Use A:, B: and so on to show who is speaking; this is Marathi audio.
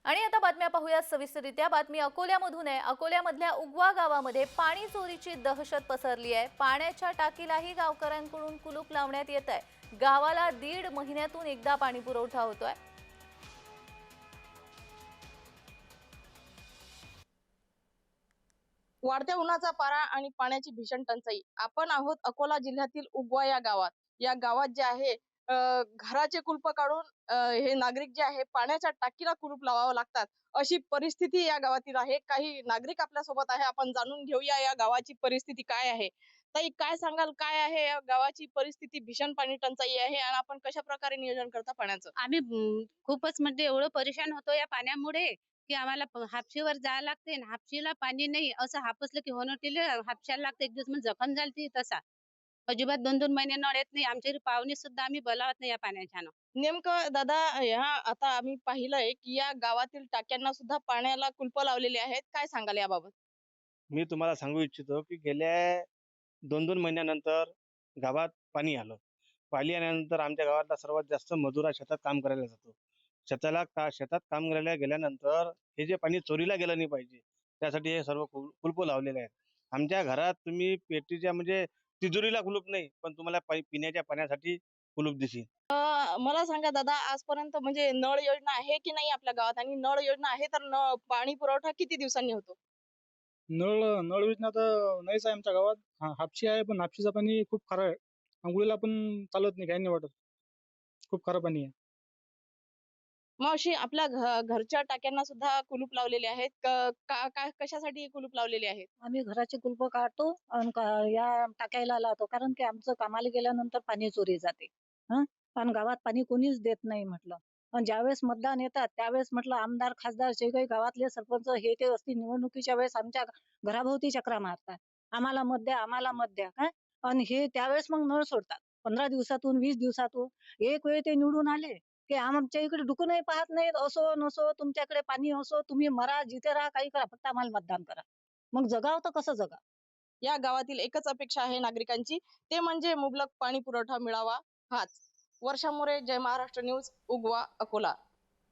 A: आणि आता बातम्या पाहूया सविस्तररित्या। बातमी अकोल्यामधून आहे। अकोल्यामधल्या उगवा गावामध्ये पाणी चोरीची दहशत पसरली आहे। पाण्याच्या टाकीलाही गावकऱ्यांकडून कुलूप लावण्यात येत आहे। गावाला 1.5 महिन्यातून एकदा पाणी पुरवठा होतोय।
B: वाढत्या उन्हाचा पारा आणि पाण्याची भीषण टंचाई। आपण आहोत अकोला जिल्ह्यातील उगवा या गावात। या गावात जे आहे घराचे कुलप काढून हे नागरिक जे आहे पाण्याच्या टाकीला कुलूप लावावं लागतात, अशी परिस्थिती या गावातील आहे। काही नागरिक आपल्या सोबत आहे, आपण जाणून घेऊया या गावाची परिस्थिती काय आहे। ताई, काय सांगाल, काय आहे या गावाची परिस्थिती? भीषण पाणी टंचाई आहे आणि आपण कशा प्रकारे नियोजन करता पाण्याचं?
C: आम्ही खूपच म्हणजे एवढं परेशान होतो या पाण्यामुळे की आम्हाला हापशीवर जायला लागते आणि हापशीला पाणी नाही असं हापसलं की होनटीले हापशाला लागते। एक दिवस म्हणजे जखम झाली तसा अजिबात 2-2 महिने नळ येत नाही। आमच्या घरी पाहुणे सुद्धा आम्ही बोलावत नाही या पाण्याच्यानं।
B: नेमकं दादा, ह्या आता आम्ही पाहिलंय की या गावातील टाक्यांना सुद्धा पाण्याला कुलप लावलेले आहेत, काय सांगाल याबाबत?
D: मी तुम्हाला सांगू इच्छितो की गेल्या 2-2 महिन्यानंतर गावात पाणी आलं. पाणी आल्यानंतर आमच्या गावातला सर्वात जास्त मजूर हा शेतात काम करायला जातो. शेतात काम करायला गेल्यानंतर हे जे पाणी चोरीला गेलं नाही पाहिजे, त्यासाठी हे सर्व कुलूप लावलेले आहेत. आमच्या घरात तुम्ही पेटीच्या म्हणजे तिजोरीला कुलूप नाही, पण तुम्हाला पिण्याच्या पाण्यासाठी कुलूप दिसेल.
B: मला सांगा दादा, आजपर्यंत म्हणजे नळ योजना आहे की नाही आपल्या गावात? आणि नळ योजना आहे तर पाणी पुरवठा किती दिवसांनी होतो?
E: नळ नळ योजना तर नाहीच आहे आमच्या गावात. हापशी आहे, पण हापशीचं पाणी खूप खारं आहे. अंघोळीला पण चालत नाही, काही नाही वाटत. खूप खारं पाणी आहे.
B: मग अशी आपल्या घरच्या टाक्यांना सुद्धा कुलूप लावलेले आहेत. कशासाठी कुलूप लावलेले आहेत?
F: आम्ही घराचे कुलप काढतो आणि या टाकायला लावतो, कारण की आमचं कामाला गेल्यानंतर पाणी चोरी जाते. पण गावात पाणी कोणीच देत नाही म्हटलं. पण ज्यावेळेस मतदान येतात त्यावेळेस म्हटलं आमदार खासदार जे काही गावातले सरपंच हे ते असतील, निवडणुकीच्या वेळेस आमच्या घराभोवती चक्रा मारतात, आम्हाला मत द्या, आम्हाला मत द्या, काय. आणि हे त्यावेळेस मग नळ सोडतात 15 दिवसातून, 20 दिवसातून. एक वेळ ते निवडून आले की आमच्या इकडे डुकूनही पाहत नाहीत, असो नसो तुमच्याकडे पाणी असो, तुम्ही मरा जिथे राहा काही करा, फक्त आम्हाला मतदान करा. मग जगाव तर कसं जगा?
B: या गावातील एकच अपेक्षा आहे नागरिकांची, ते म्हणजे मुबलक पाणी पुरवठा मिळावा हाच। वर्षा मोरे, जय महाराष्ट्र न्यूज, उगवा, अकोला।